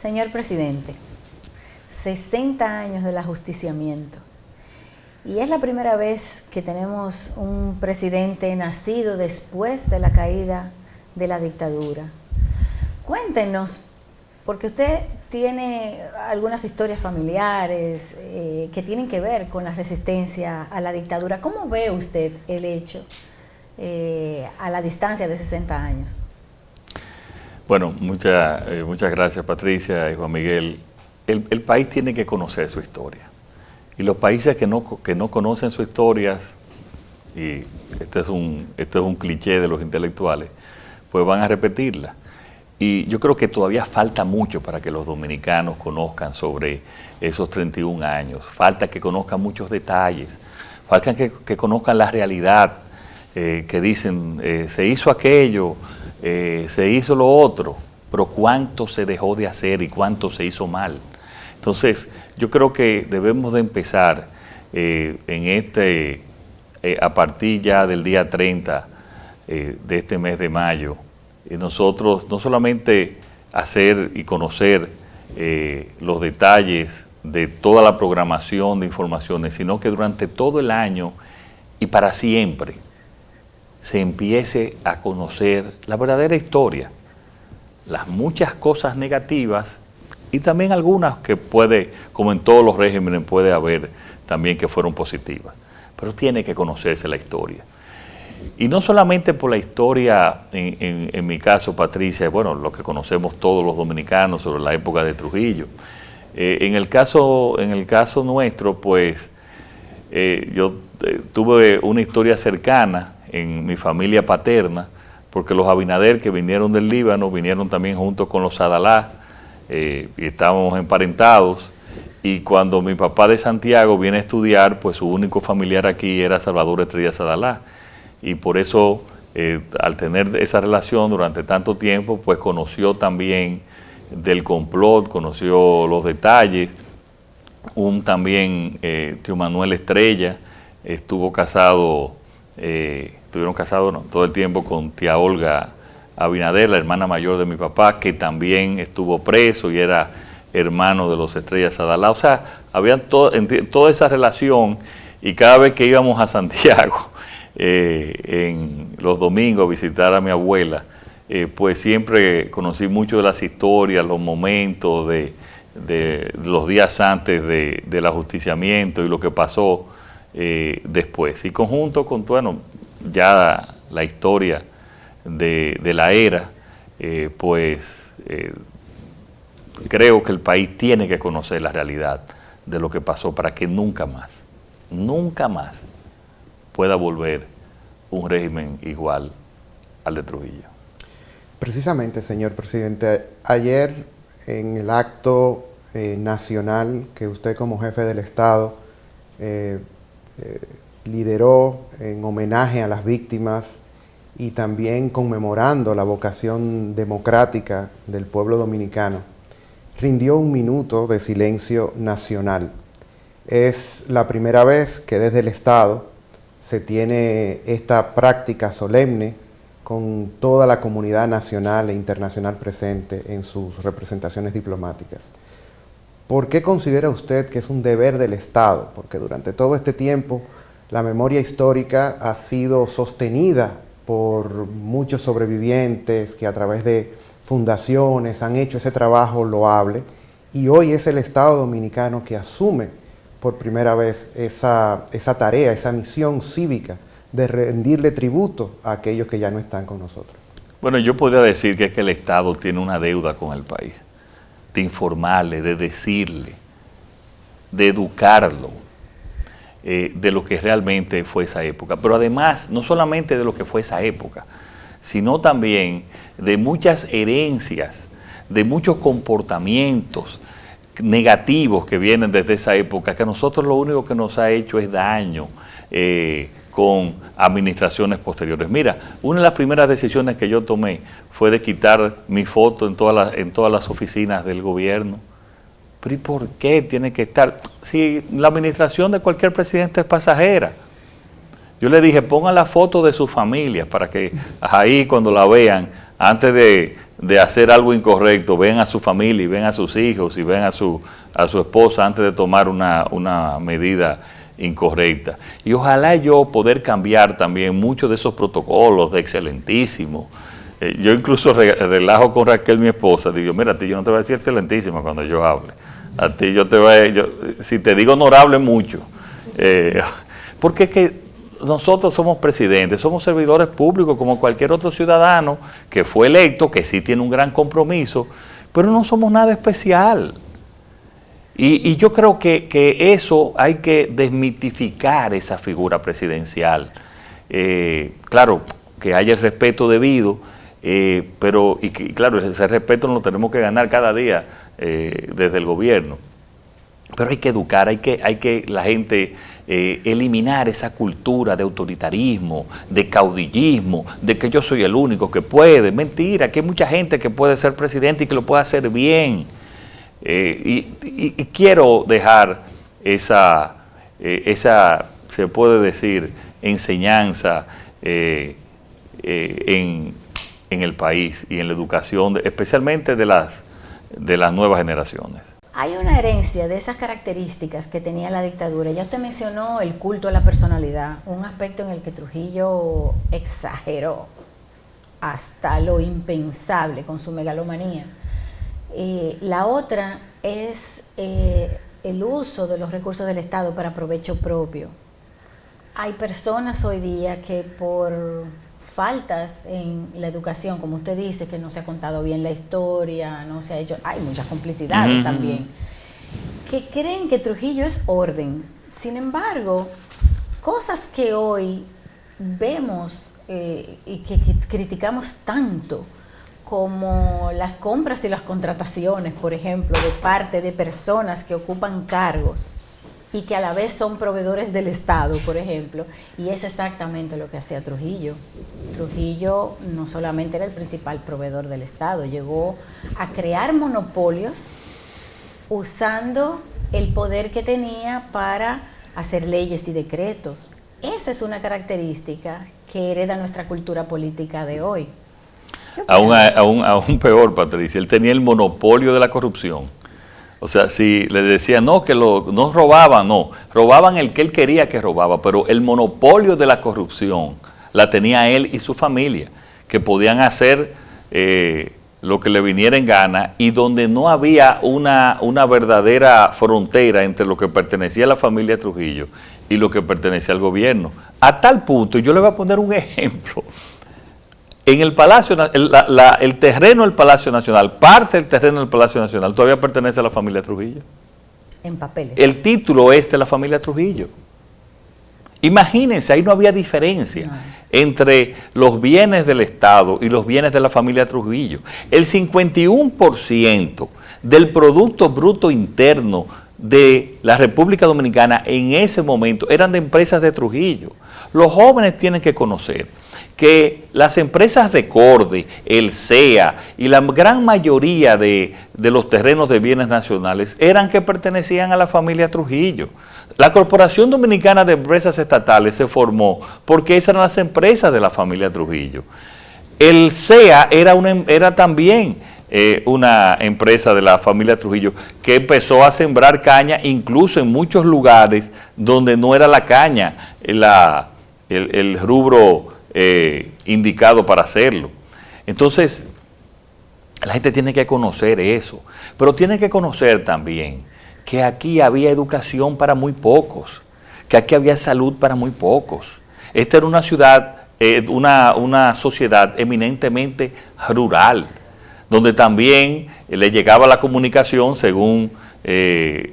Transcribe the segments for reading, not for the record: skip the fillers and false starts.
Señor presidente, 60 años del ajusticiamiento. Y es la primera vez que tenemos un presidente nacido después de la caída de la dictadura. Cuéntenos, porque usted tiene algunas historias familiares que tienen que ver con la resistencia a la dictadura. ¿Cómo ve usted el hecho a la distancia de 60 años? Bueno, muchas gracias, Patricia y Juan Miguel. El país tiene que conocer su historia. Y los países que no conocen su historia, y este es un cliché de los intelectuales, pues van a repetirla. Y yo creo que todavía falta mucho para que los dominicanos conozcan sobre esos 31 años. Falta que conozcan muchos detalles, falta que conozcan la realidad, que dicen, se hizo aquello, se hizo lo otro, pero cuánto se dejó de hacer y cuánto se hizo mal. Entonces, yo creo que debemos de empezar a partir ya del día 30 de este mes de mayo, nosotros no solamente hacer y conocer los detalles de toda la programación de informaciones, sino que durante todo el año y para siempre se empiece a conocer la verdadera historia, las muchas cosas negativas y también algunas que puede, como en todos los regímenes, puede haber también que fueron positivas. Pero tiene que conocerse la historia. Y no solamente por la historia, en mi caso, Patricia, bueno, lo que conocemos todos los dominicanos sobre la época de Trujillo. En el caso nuestro, pues, yo tuve una historia cercana en mi familia paterna, porque los Abinader que vinieron del Líbano vinieron también junto con los Sadalá, y estábamos emparentados, y cuando mi papá de Santiago viene a estudiar, pues su único familiar aquí era Salvador Estrella Sadalá, y por eso, al tener esa relación durante tanto tiempo, pues conoció también del complot, conoció los detalles. También tío Manuel Estrella estuvieron casados todo el tiempo con tía Olga Abinader, la hermana mayor de mi papá, que también estuvo preso y era hermano de los Estrellas Sadalá. O sea, había toda esa relación, y cada vez que íbamos a Santiago en los domingos a visitar a mi abuela, pues siempre conocí mucho de las historias, los momentos de los días antes del ajusticiamiento y lo que pasó después. Y conjunto con, bueno, ya la historia de la era, creo que el país tiene que conocer la realidad de lo que pasó para que nunca más pueda volver un régimen igual al de Trujillo. Precisamente, señor presidente, ayer en el acto nacional que usted como jefe del Estado lideró en homenaje a las víctimas y también conmemorando la vocación democrática del pueblo dominicano, rindió un minuto de silencio nacional. Es la primera vez que desde el Estado se tiene esta práctica solemne con toda la comunidad nacional e internacional presente en sus representaciones diplomáticas. ¿Por qué considera usted que es un deber del Estado? Porque durante todo este tiempo la memoria histórica ha sido sostenida por muchos sobrevivientes que a través de fundaciones han hecho ese trabajo loable, y hoy es el Estado dominicano que asume por primera vez esa tarea, esa misión cívica de rendirle tributo a aquellos que ya no están con nosotros? Bueno, yo podría decir que es que el Estado tiene una deuda con el país, de informarle, de decirle, de educarlo, de lo que realmente fue esa época. Pero además, no solamente de lo que fue esa época, sino también de muchas herencias, de muchos comportamientos negativos que vienen desde esa época, que a nosotros lo único que nos ha hecho es daño con administraciones posteriores. Mira, una de las primeras decisiones que yo tomé fue de quitar mi foto en todas las oficinas del gobierno. ¿Pero y por qué tiene que estar? Si la administración de cualquier presidente es pasajera. Yo le dije, pongan la foto de su familia para que ahí cuando la vean, antes de hacer algo incorrecto, ven a su familia y ven a sus hijos y ven a su esposa antes de tomar una medida incorrecta. Y ojalá yo poder cambiar también muchos de esos protocolos de excelentísimo. Yo incluso relajo con Raquel, mi esposa, digo, mira, a ti yo no te voy a decir excelentísima cuando yo hable. A ti si te digo honorable mucho. Porque es que nosotros somos presidentes, somos servidores públicos como cualquier otro ciudadano que fue electo, que sí tiene un gran compromiso, pero no somos nada especial. Y yo creo que eso hay que desmitificar esa figura presidencial. Claro, que haya el respeto debido, pero claro, ese respeto lo tenemos que ganar cada día desde el gobierno. Pero hay que educar, hay que la gente eliminar esa cultura de autoritarismo, de caudillismo, de que yo soy el único que puede. Mentira, que hay mucha gente que puede ser presidente y que lo puede hacer bien. Y quiero dejar esa, se puede decir, enseñanza en el país y en la educación, especialmente de las nuevas generaciones. Hay una herencia de esas características que tenía la dictadura. Ya usted mencionó el culto a la personalidad, un aspecto en el que Trujillo exageró hasta lo impensable con su megalomanía. La otra es el uso de los recursos del Estado para provecho propio. Hay personas hoy día que por faltas en la educación, como usted dice, que no se ha contado bien la historia, no se ha hecho, hay muchas complicidades también, que creen que Trujillo es orden. Sin embargo, cosas que hoy vemos y que criticamos tanto, como las compras y las contrataciones, por ejemplo, de parte de personas que ocupan cargos y que a la vez son proveedores del Estado, por ejemplo, y es exactamente lo que hacía Trujillo. Trujillo no solamente era el principal proveedor del Estado, llegó a crear monopolios usando el poder que tenía para hacer leyes y decretos. Esa es una característica que hereda nuestra cultura política de hoy. Aún peor, Patricia, él tenía el monopolio de la corrupción. O sea, si le decían no, que no robaban, no, robaban el que él quería que robaba, pero el monopolio de la corrupción la tenía él y su familia, que podían hacer lo que le viniera en gana y donde no había una verdadera frontera entre lo que pertenecía a la familia Trujillo y lo que pertenecía al gobierno. A tal punto, yo le voy a poner un ejemplo. En el Palacio, el terreno del Palacio Nacional, parte del terreno del Palacio Nacional, todavía pertenece a la familia Trujillo. En papeles. El título es de la familia Trujillo. Imagínense, ahí no había diferencia entre los bienes del Estado y los bienes de la familia Trujillo. El 51% del Producto Bruto Interno de la República Dominicana en ese momento eran de empresas de Trujillo. Los jóvenes tienen que conocer que las empresas de Corde, el CEA y la gran mayoría de los terrenos de bienes nacionales eran que pertenecían a la familia Trujillo. La Corporación Dominicana de Empresas Estatales se formó porque esas eran las empresas de la familia Trujillo. El CEA era también una empresa de la familia Trujillo que empezó a sembrar caña incluso en muchos lugares donde no era la caña el rubro indicado para hacerlo. Entonces, la gente tiene que conocer eso, pero tiene que conocer también que aquí había educación para muy pocos, que aquí había salud para muy pocos. Esta era una ciudad, una sociedad eminentemente rural, donde también le llegaba la comunicación según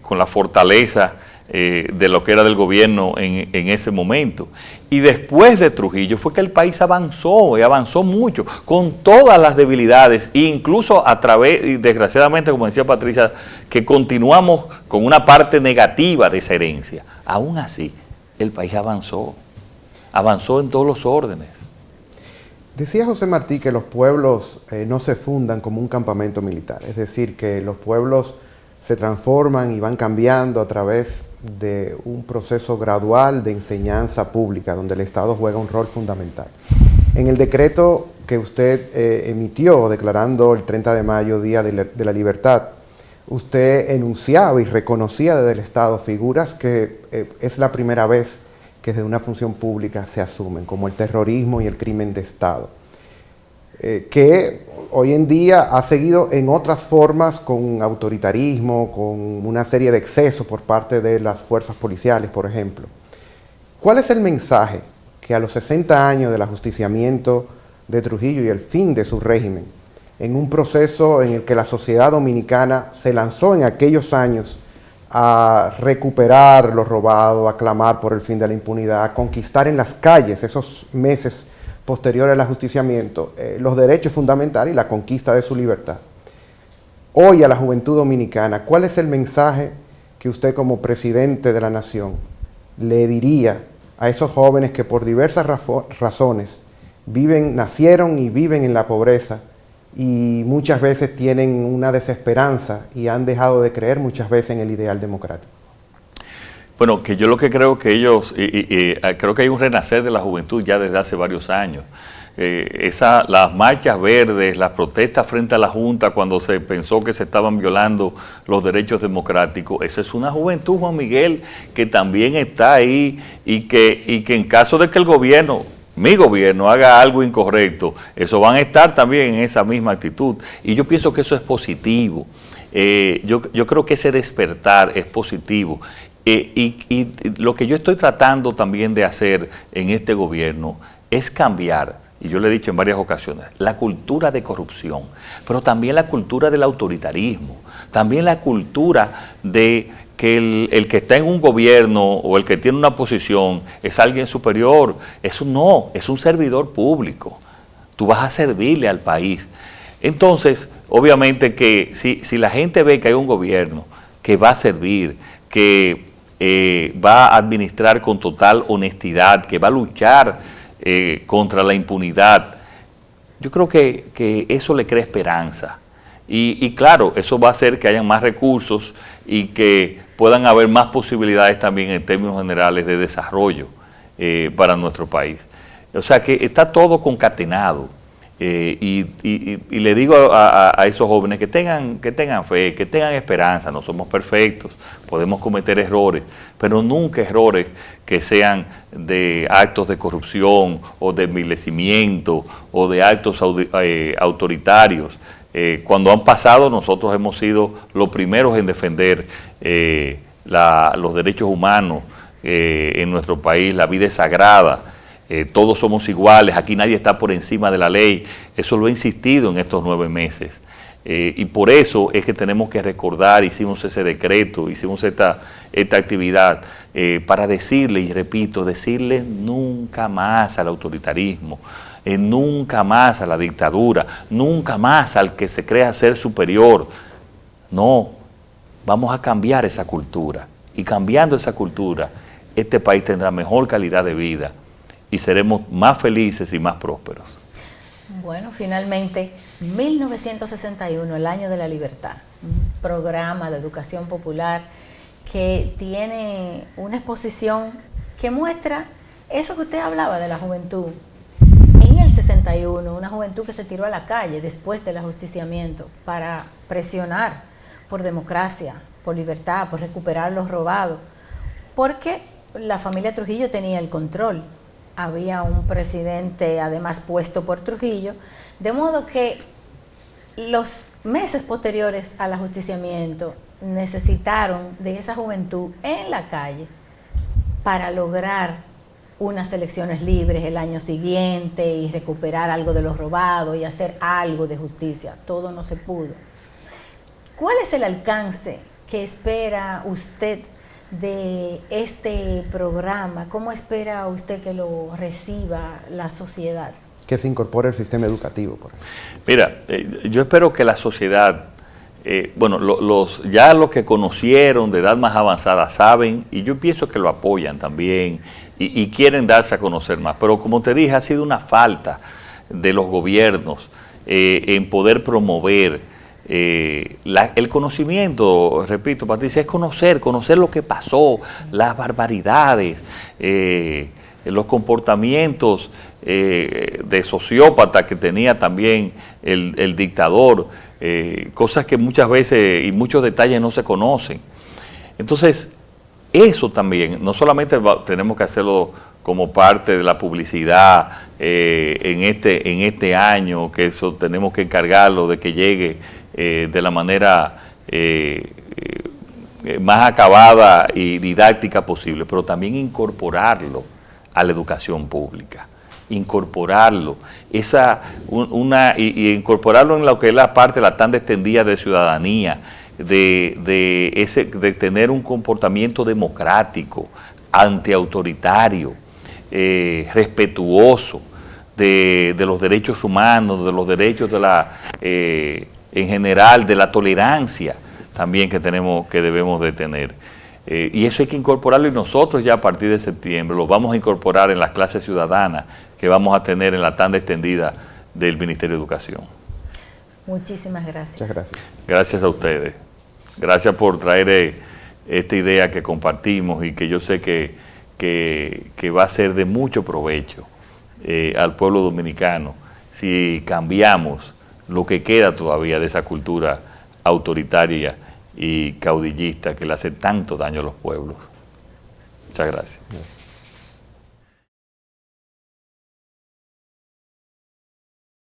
con la fortaleza de lo que era del gobierno en ese momento. Y después de Trujillo fue que el país avanzó, y avanzó mucho, con todas las debilidades, e incluso a través, y desgraciadamente, como decía Patricia, que continuamos con una parte negativa de esa herencia. Aún así, el país avanzó en todos los órdenes. Decía José Martí que los pueblos no se fundan como un campamento militar, es decir, que los pueblos se transforman y van cambiando a través de un proceso gradual de enseñanza pública, donde el Estado juega un rol fundamental. En el decreto que usted emitió declarando el 30 de mayo, Día de la Libertad, usted enunciaba y reconocía desde el Estado figuras que es la primera vez que desde una función pública se asumen, como el terrorismo y el crimen de Estado, que hoy en día ha seguido en otras formas con autoritarismo, con una serie de excesos por parte de las fuerzas policiales, por ejemplo. ¿Cuál es el mensaje que a los 60 años del ajusticiamiento de Trujillo y el fin de su régimen, en un proceso en el que la sociedad dominicana se lanzó en aquellos años a recuperar lo robado, a clamar por el fin de la impunidad, a conquistar en las calles esos meses posteriores al ajusticiamiento los derechos fundamentales y la conquista de su libertad? Hoy a la juventud dominicana, ¿cuál es el mensaje que usted como presidente de la nación le diría a esos jóvenes que por diversas razones nacieron y viven en la pobreza y muchas veces tienen una desesperanza y han dejado de creer muchas veces en el ideal democrático? Bueno, que yo lo que creo que ellos, creo que hay un renacer de la juventud ya desde hace varios años. Las marchas verdes, las protestas frente a la Junta cuando se pensó que se estaban violando los derechos democráticos, esa es una juventud, Juan Miguel, que también está ahí y que en caso de que el gobierno, mi gobierno, haga algo incorrecto, eso van a estar también en esa misma actitud. Y yo pienso que eso es positivo. Yo creo que ese despertar es positivo. Y lo que yo estoy tratando también de hacer en este gobierno es cambiar, y yo le he dicho en varias ocasiones, la cultura de corrupción, pero también la cultura del autoritarismo, también la cultura de que el que está en un gobierno o el que tiene una posición es alguien superior. Eso no, es un servidor público. Tú vas a servirle al país. Entonces, obviamente que si la gente ve que hay un gobierno que va a servir, que va a administrar con total honestidad, que va a luchar contra la impunidad, yo creo que eso le crea esperanza. Y claro, eso va a hacer que hayan más recursos y que puedan haber más posibilidades también en términos generales de desarrollo para nuestro país. O sea que está todo concatenado. Y le digo a esos jóvenes que tengan fe, que tengan esperanza. No somos perfectos, podemos cometer errores, pero nunca errores que sean de actos de corrupción o de envilecimiento o de actos autoritarios. Cuando han pasado, nosotros hemos sido los primeros en defender los derechos humanos en nuestro país. La vida es sagrada. Todos somos iguales, aquí nadie está por encima de la ley. Eso lo he insistido en estos 9 meses. Y por eso es que tenemos que recordar, hicimos ese decreto, hicimos esta actividad para decirle, y repito, decirle nunca más al autoritarismo, nunca más a la dictadura, nunca más al que se crea ser superior. No, vamos a cambiar esa cultura. Y cambiando esa cultura, este país tendrá mejor calidad de vida y seremos más felices y más prósperos. Bueno, finalmente, 1961, el año de la libertad, un programa de educación popular que tiene una exposición que muestra eso que usted hablaba de la juventud. En el 61, una juventud que se tiró a la calle después del ajusticiamiento para presionar por democracia, por libertad, por recuperar lo robado, porque la familia Trujillo tenía el control. Había un presidente además puesto por Trujillo, de modo que los meses posteriores al ajusticiamiento necesitaron de esa juventud en la calle para lograr unas elecciones libres el año siguiente y recuperar algo de lo robado y hacer algo de justicia. Todo no se pudo. ¿Cuál es el alcance que espera usted de este programa? ¿Cómo espera usted que lo reciba la sociedad? Que se incorpore el sistema educativo, por ejemplo. Mira, yo espero que la sociedad, ya los que conocieron de edad más avanzada saben, y yo pienso que lo apoyan también y quieren darse a conocer más. Pero como te dije, ha sido una falta de los gobiernos en poder promover el conocimiento. Repito, Patricia, es conocer lo que pasó, las barbaridades, los comportamientos de sociópata que tenía también el dictador, cosas que muchas veces y muchos detalles no se conocen. Entonces, eso también, no solamente tenemos que hacerlo como parte de la publicidad en este año, que eso tenemos que encargarlo de que llegue de la manera más acabada y didáctica posible, pero también incorporarlo a la educación pública, incorporarlo, y incorporarlo en lo que es la parte, la tanda extendida de ciudadanía, de tener un comportamiento democrático, antiautoritario, respetuoso de los derechos humanos, de los derechos en general, de la tolerancia también que debemos de tener. Y eso hay que incorporarlo, y nosotros ya a partir de septiembre lo vamos a incorporar en las clases ciudadanas que vamos a tener en la tanda extendida del Ministerio de Educación. Muchísimas gracias. Muchas gracias. Gracias a ustedes. Gracias por traer esta idea que compartimos y que yo sé que va a ser de mucho provecho al pueblo dominicano si cambiamos lo que queda todavía de esa cultura autoritaria y caudillista que le hace tanto daño a los pueblos. Muchas gracias.